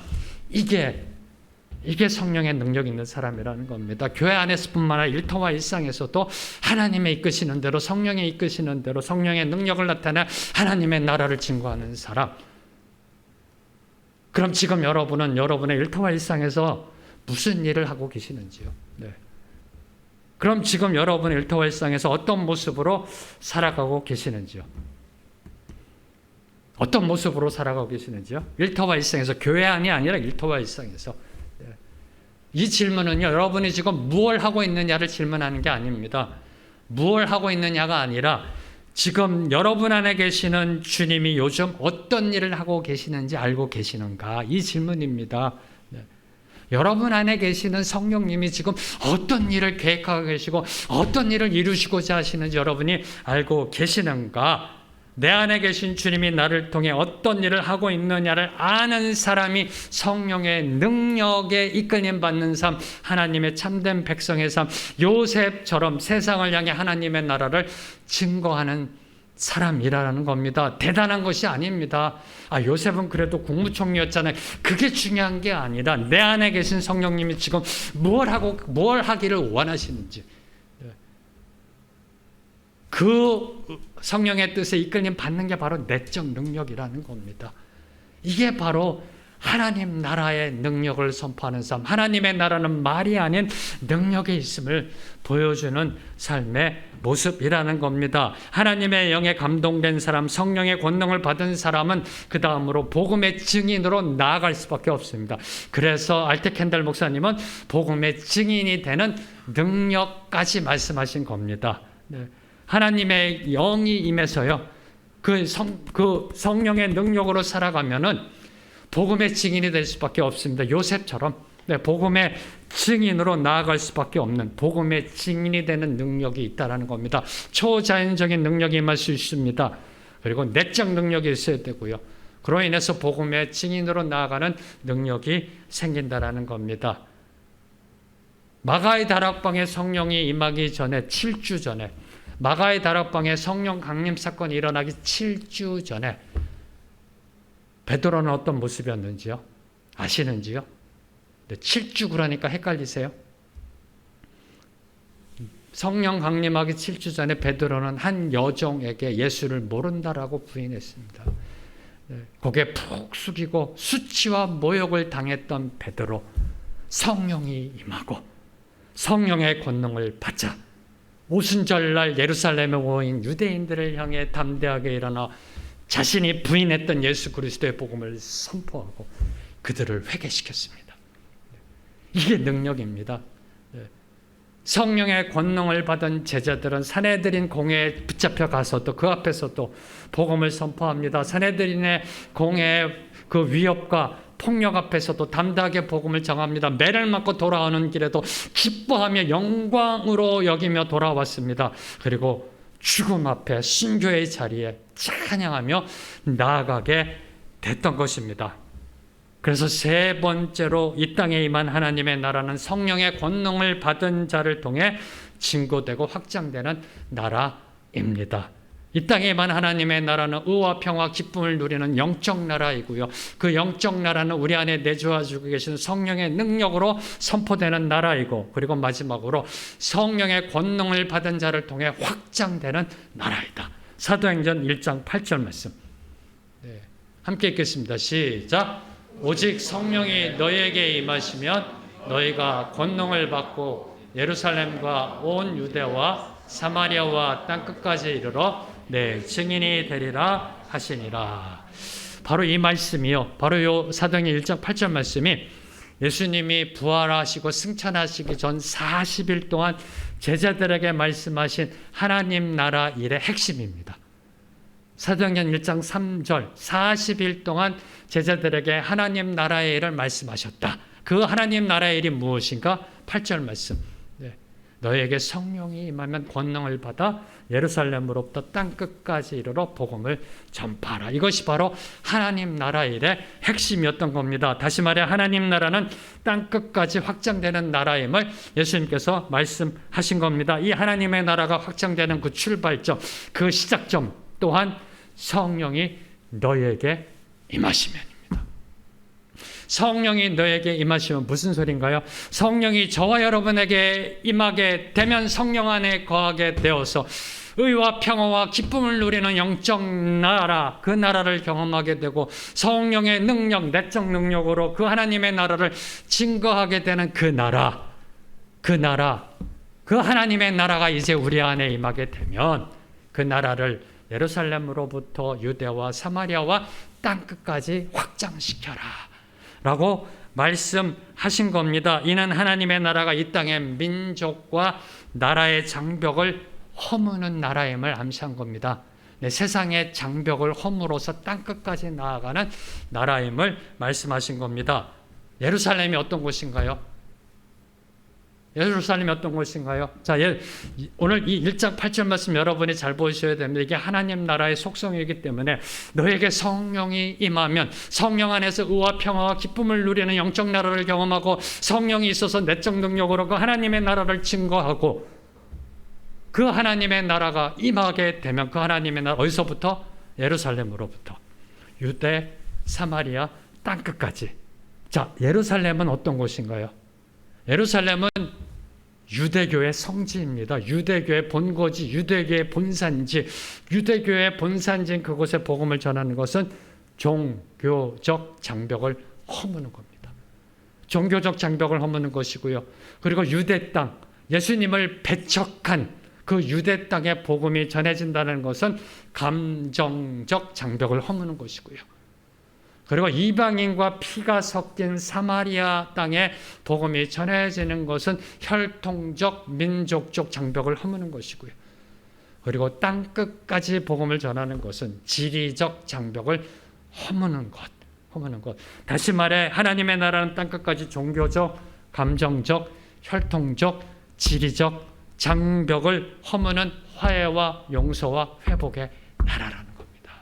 이게 성령의 능력 있는 사람이라는 겁니다. 교회 안에서뿐만 아니라 일터와 일상에서도 하나님의 이끄시는 대로, 성령의 이끄시는 대로 성령의 능력을 나타내 하나님의 나라를 증거하는 사람. 그럼 지금 여러분은 여러분의 일터와 일상에서 무슨 일을 하고 계시는지요? 그럼 지금 여러분의 일터와 일상에서 어떤 모습으로 살아가고 계시는지요? 어떤 모습으로 살아가고 계시는지요? 일터와 일상에서, 교회 안이 아니라 일터와 일상에서. 이 질문은요, 여러분이 지금 무엇을 하고 있느냐를 질문하는 게 아닙니다. 무엇을 하고 있느냐가 아니라 지금 여러분 안에 계시는 주님이 요즘 어떤 일을 하고 계시는지 알고 계시는가, 이 질문입니다. 여러분 안에 계시는 성령님이 지금 어떤 일을 계획하고 계시고 어떤 일을 이루시고자 하시는지 여러분이 알고 계시는가? 내 안에 계신 주님이 나를 통해 어떤 일을 하고 있느냐를 아는 사람이 성령의 능력에 이끌림 받는 삶, 하나님의 참된 백성의 삶, 요셉처럼 세상을 향해 하나님의 나라를 증거하는 사람이라는 겁니다. 대단한 것이 아닙니다. 요셉은 그래도 국무총리였잖아요. 그게 중요한 게 아니라 내 안에 계신 성령님이 지금 뭘 하기를 원하시는지, 그 성령의 뜻에 이끌림 받는 게 바로 내적 능력이라는 겁니다. 이게 바로 하나님 나라의 능력을 선포하는 삶, 하나님의 나라는 말이 아닌 능력에 있음을 보여주는 삶의 모습이라는 겁니다. 하나님의 영에 감동된 사람, 성령의 권능을 받은 사람은 그 다음으로 복음의 증인으로 나아갈 수밖에 없습니다. 그래서 알테 켄달 목사님은 복음의 증인이 되는 능력까지 말씀하신 겁니다. 하나님의 영이 임해서요, 그 성령의 능력으로 살아가면은 복음의 증인이 될 수밖에 없습니다. 요셉처럼 복음의 증인으로 나아갈 수밖에 없는 복음의 증인이 되는 능력이 있다는 겁니다. 초자연적인 능력이 임할 수 있습니다. 그리고 내적 능력이 있어야 되고요. 그로 인해서 복음의 증인으로 나아가는 능력이 생긴다는 겁니다. 마가의 다락방에 성령이 임하기 전에 7주 전에, 마가의 다락방에 성령 강림 사건이 일어나기 7주 전에 베드로는 어떤 모습이었는지요? 아시는지요? 7주 그러니까 헷갈리세요? 성령 강림하기 7주 전에 베드로는 한 여종에게 예수를 모른다라고 부인했습니다. 고개 푹 숙이고 수치와 모욕을 당했던 베드로, 성령이 임하고 성령의 권능을 받자 오순절날 예루살렘에 모인 유대인들을 향해 담대하게 일어나 자신이 부인했던 예수 그리스도의 복음을 선포하고 그들을 회개시켰습니다. 이게 능력입니다. 성령의 권능을 받은 제자들은 산헤드린 공회에 붙잡혀 가서도 그 앞에서도 복음을 선포합니다. 산헤드린의 공회의 그 위협과 폭력 앞에서도 담대하게 복음을 전합니다. 매를 맞고 돌아오는 길에도 기뻐하며 영광으로 여기며 돌아왔습니다. 그리고 죽음 앞에 순교의 자리에 찬양하며 나아가게 됐던 것입니다. 그래서 세 번째로 이 땅에 임한 하나님의 나라는 성령의 권능을 받은 자를 통해 증거되고 확장되는 나라입니다. 이 땅에 임한 하나님의 나라는 의와 평화, 기쁨을 누리는 영적 나라이고요. 그 영적 나라는 우리 안에 내주어지고 계신 성령의 능력으로 선포되는 나라이고, 그리고 마지막으로 성령의 권능을 받은 자를 통해 확장되는 나라이다. 사도행전 1장 8절 말씀. 함께 읽겠습니다. 시작. 오직 성령이 너희에게 임하시면 너희가 권능을 받고 예루살렘과 온 유대와 사마리아와 땅끝까지 이르러 내 증인이 되리라 하시니라. 바로 이 말씀이요, 바로 요 사도행전 1장 8절 말씀이 예수님이 부활하시고 승천하시기 전 40일 동안 제자들에게 말씀하신 하나님 나라 일의 핵심입니다. 사도행전 1장 3절, 40일 동안 제자들에게 하나님 나라의 일을 말씀하셨다. 그 하나님 나라의 일이 무엇인가? 8절 말씀. 너희에게 성령이 임하면 권능을 받아 예루살렘으로부터 땅끝까지 이르러 복음을 전파하라. 이것이 바로 하나님 나라 일의 핵심이었던 겁니다. 다시 말해 하나님 나라는 땅끝까지 확장되는 나라임을 예수님께서 말씀하신 겁니다. 이 하나님의 나라가 확장되는 그 출발점, 그 시작점 또한 성령이 너희에게 임하시면입니다. 성령이 너에게 임하시면 무슨 소린가요? 성령이 저와 여러분에게 임하게 되면 성령 안에 거하게 되어서 의와 평화와 기쁨을 누리는 영적 나라, 그 나라를 경험하게 되고 성령의 능력, 내적 능력으로 그 하나님의 나라를 증거하게 되는 그 나라, 그 하나님의 나라가 이제 우리 안에 임하게 되면 그 나라를 예루살렘으로부터 유대와 사마리아와 땅끝까지 확장시켜라 라고 말씀하신 겁니다. 이는 하나님의 나라가 이 땅의 민족과 나라의 장벽을 허무는 나라임을 암시한 겁니다. 세상의 장벽을 허물어서 땅끝까지 나아가는 나라임을 말씀하신 겁니다. 예루살렘이 어떤 곳인가요? 예루살렘이 어떤 곳인가요? 자, 오늘 이 1장 8절 말씀 여러분이 잘 보셔야 됩니다. 이게 하나님 나라의 속성이기 때문에 너에게 성령이 임하면 성령 안에서 의와 평화와 기쁨을 누리는 영적 나라를 경험하고 성령이 있어서 내적 능력으로 그 하나님의 나라를 증거하고 그 하나님의 나라가 임하게 되면 그 하나님의 나라 어디서부터? 예루살렘으로부터 유대, 사마리아, 땅끝까지. 자, 예루살렘은 어떤 곳인가요? 예루살렘은 유대교의 성지입니다. 유대교의 본거지, 유대교의 본산지, 유대교의 본산지인 그곳에 복음을 전하는 것은 종교적 장벽을 허무는 겁니다. 종교적 장벽을 허무는 것이고요. 그리고 유대 땅, 예수님을 배척한 그 유대 땅의 복음이 전해진다는 것은 감정적 장벽을 허무는 것이고요. 그리고 이방인과 피가 섞인 사마리아 땅에 복음이 전해지는 것은 혈통적, 민족적 장벽을 허무는 것이고요. 그리고 땅 끝까지 복음을 전하는 것은 지리적 장벽을 허무는 것. 다시 말해 하나님의 나라는 땅 끝까지 종교적, 감정적, 혈통적, 지리적 장벽을 허무는 화해와 용서와 회복의 나라라는 겁니다.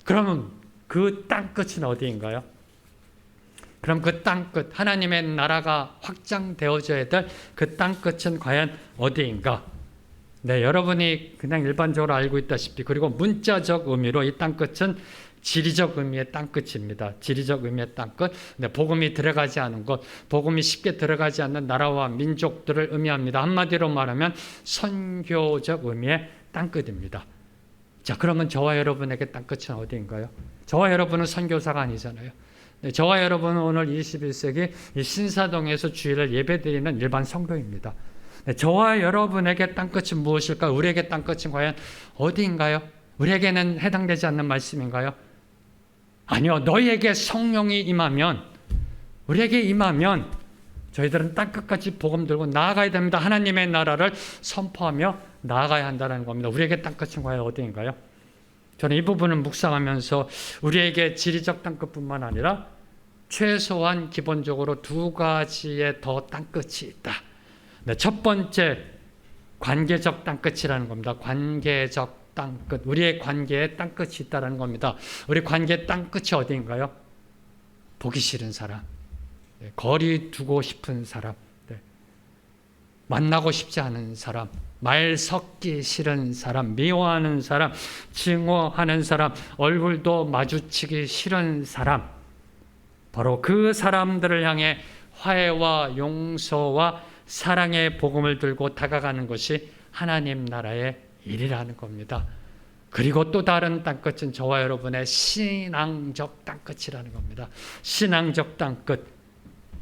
그러면 그 땅끝은 어디인가요? 그럼 그 땅끝, 하나님의 나라가 확장되어져야 될 그 땅끝은 과연 어디인가? 네, 여러분이 그냥 일반적으로 알고 있다시피, 그리고 문자적 의미로 이 땅끝은 지리적 의미의 땅끝입니다. 지리적 의미의 땅끝. 네, 복음이 들어가지 않은 것, 복음이 쉽게 들어가지 않는 나라와 민족들을 의미합니다. 한마디로 말하면 선교적 의미의 땅끝입니다. 자, 그러면 저와 여러분에게 땅끝은 어디인가요? 저와 여러분은 선교사가 아니잖아요. 네, 저와 여러분은 오늘 21세기 이 신사동에서 주일을 예배드리는 일반 성도입니다. 네, 저와 여러분에게 땅끝은 무엇일까? 우리에게 땅끝은 과연 어디인가요? 우리에게는 해당되지 않는 말씀인가요? 아니요. 너희에게 성령이 임하면, 우리에게 임하면 저희들은 땅끝까지 복음 들고 나아가야 됩니다. 하나님의 나라를 선포하며 나아가야 한다는 겁니다. 우리에게 땅끝은 과연 어디인가요? 저는 이 부분을 묵상하면서 우리에게 지리적 땅끝뿐만 아니라 최소한 기본적으로 두 가지의 더 땅끝이 있다. 네, 첫 번째, 관계적 땅끝이라는 겁니다. 관계적 땅끝. 우리의 관계에 땅끝이 있다는 겁니다. 우리 관계의 땅끝이 어디인가요? 보기 싫은 사람, 네, 거리 두고 싶은 사람, 네, 만나고 싶지 않은 사람, 말 섞기 싫은 사람, 미워하는 사람, 증오하는 사람, 얼굴도 마주치기 싫은 사람, 바로 그 사람들을 향해 화해와 용서와 사랑의 복음을 들고 다가가는 것이 하나님 나라의 일이라는 겁니다. 그리고 또 다른 땅끝은 저와 여러분의 신앙적 땅끝이라는 겁니다. 신앙적 땅끝.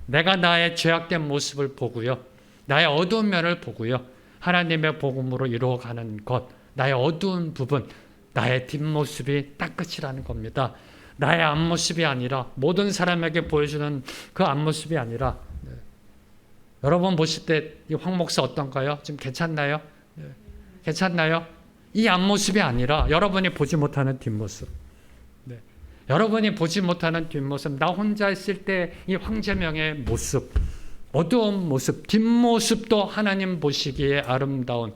내가 나의 죄악된 모습을 보고요, 나의 어두운 면을 보고요, 하나님의 복음으로 이루어가는 것, 나의 어두운 부분, 나의 뒷모습이 땅끝이라는 겁니다. 나의 앞모습이 아니라, 모든 사람에게 보여주는 그 앞모습이 아니라, 네. 여러분 보실 때 이 황 목사 어떤가요? 지금 괜찮나요? 네. 괜찮나요? 이 앞모습이 아니라 여러분이 보지 못하는 뒷모습, 네. 여러분이 보지 못하는 뒷모습, 나 혼자 있을 때 이 황제명의 모습, 어두운 모습, 뒷모습도 하나님 보시기에 아름다운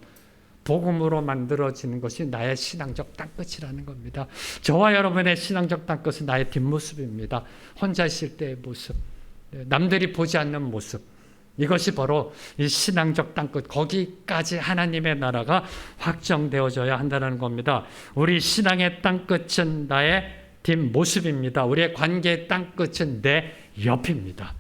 복음으로 만들어지는 것이 나의 신앙적 땅끝이라는 겁니다. 저와 여러분의 신앙적 땅끝은 나의 뒷모습입니다. 혼자 있을 때의 모습, 남들이 보지 않는 모습, 이것이 바로 이 신앙적 땅끝, 거기까지 하나님의 나라가 확정되어져야 한다는 겁니다. 우리 신앙의 땅끝은 나의 뒷모습입니다. 우리의 관계의 땅끝은 내 옆입니다.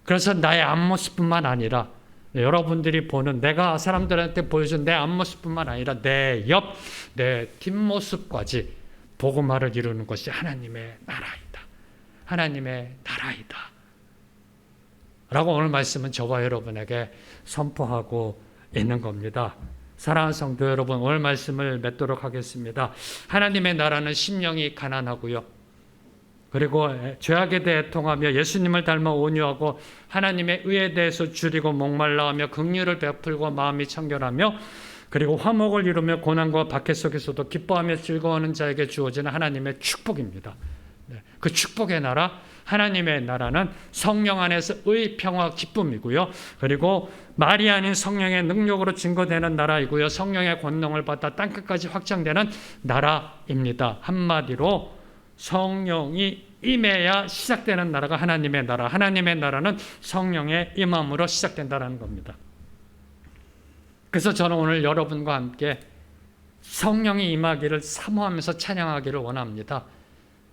그래서 나의 앞모습뿐만 아니라 여러분들이 보는, 내가 사람들한테 보여준 내 앞모습뿐만 아니라 내 옆, 내 뒷모습까지 복음화를 이루는 것이 하나님의 나라이다. 하나님의 나라이다. 라고 오늘 말씀은 저와 여러분에게 선포하고 있는 겁니다. 사랑하는 성도 여러분, 오늘 말씀을 맺도록 하겠습니다. 하나님의 나라는 심령이 가난하고요, 그리고 죄악에 대해 통하며 예수님을 닮아 온유하고 하나님의 의에 대해서 줄이고 목말라하며 긍휼을 베풀고 마음이 청결하며 그리고 화목을 이루며 고난과 박해 속에서도 기뻐하며 즐거워하는 자에게 주어지는 하나님의 축복입니다. 그 축복의 나라, 하나님의 나라는 성령 안에서 의, 평화, 기쁨이고요. 그리고 말이 아닌 성령의 능력으로 증거되는 나라이고요. 성령의 권능을 받아 땅끝까지 확장되는 나라입니다. 한마디로 성령이 임해야 시작되는 나라가 하나님의 나라. 하나님의 나라는 성령의 임함으로 시작된다는 겁니다. 그래서 저는 오늘 여러분과 함께 성령이 임하기를 사모하면서 찬양하기를 원합니다.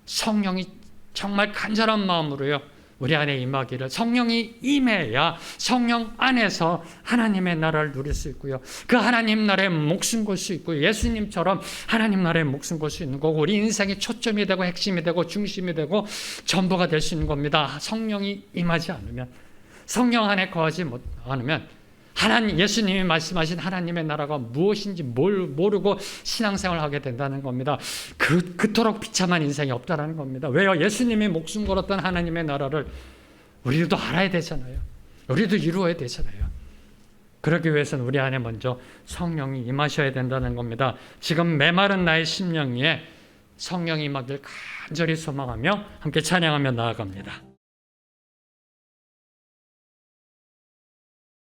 성령이 정말 간절한 마음으로요, 우리 안에 임하기를. 성령이 임해야 성령 안에서 하나님의 나라를 누릴 수 있고요. 그 하나님 나라에 목숨 걸 수 있고요. 예수님처럼 하나님 나라에 목숨 걸 수 있는 거고, 우리 인생의 초점이 되고 핵심이 되고 중심이 되고 전부가 될 수 있는 겁니다. 성령이 임하지 않으면, 성령 안에 거하지 않으면 예수님이 말씀하신 하나님의 나라가 무엇인지 모르고 신앙생활을 하게 된다는 겁니다. 그토록 비참한 인생이 없다는 겁니다. 왜요? 예수님이 목숨 걸었던 하나님의 나라를 우리도 알아야 되잖아요. 우리도 이루어야 되잖아요. 그러기 위해서는 우리 안에 먼저 성령이 임하셔야 된다는 겁니다. 지금 메마른 나의 심령 위에 성령이 임하길 간절히 소망하며 함께 찬양하며 나아갑니다.